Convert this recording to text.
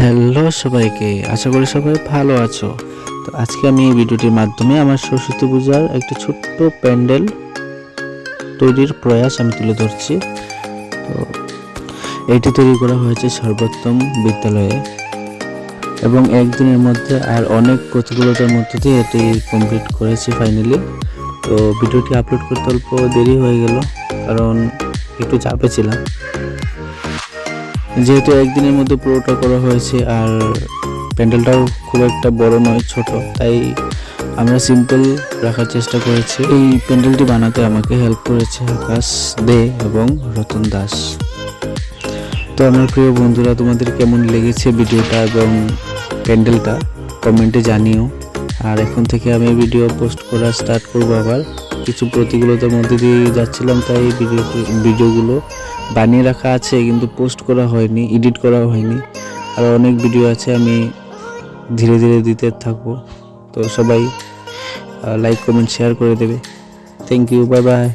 Hello সবাইকে, আশা করি সবাই ভালো আছো। তো আজকে আমি এই ভিডিওটির মাধ্যমে আমার সরস্বতী পূজার একটা ছোট্ট প্যান্ডেল তৈরির প্রয়াস আমি তুলে ধরছি। তো এটি তৈরি করা হয়েছে সর্বোত্তম বিদ্যালয়ে এবং একদিনের মধ্যে আর অনেক প্রতিকূলতার মধ্যে দিয়ে এটি কমপ্লিট করেছি ফাইনালি। তো ভিডিওটি আপলোড করতে অল্প দেরি হয়ে গেল, কারণ একটু চাপে ছিলাম। যেহেতু একদিনের মধ্যে পুরোটা করা হয়েছে আর প্যান্ডেলটাও খুব একটা বড় নয়, ছোট, তাই আমরা সিম্পল রাখার চেষ্টা করেছি। এই প্যান্ডেলটি বানাতে আমাকে হেল্প করেছে আকাশ দে এবং রতন দাস। তো আমার প্রিয় বন্ধুরা, তোমাদের কেমন লেগেছে ভিডিওটা এবং প্যান্ডেলটা কমেন্টে জানিও। আর এখন থেকে আমি ভিডিও পোস্ট করা স্টার্ট করবো। আবার কিছু প্রতিকূলতার মধ্যে দিয়ে যাচ্ছিলাম, তাই ভিডিওগুলো বানিয়ে রাখা আছে কিন্তু পোস্ট করা হয়নি, এডিট করা হয়নি। আর অনেক ভিডিও আছে, আমি ধীরে ধীরে দিতে থাকবো। তো সবাই লাইক কমেন্ট শেয়ার করে দেবে। Thank you, bye by.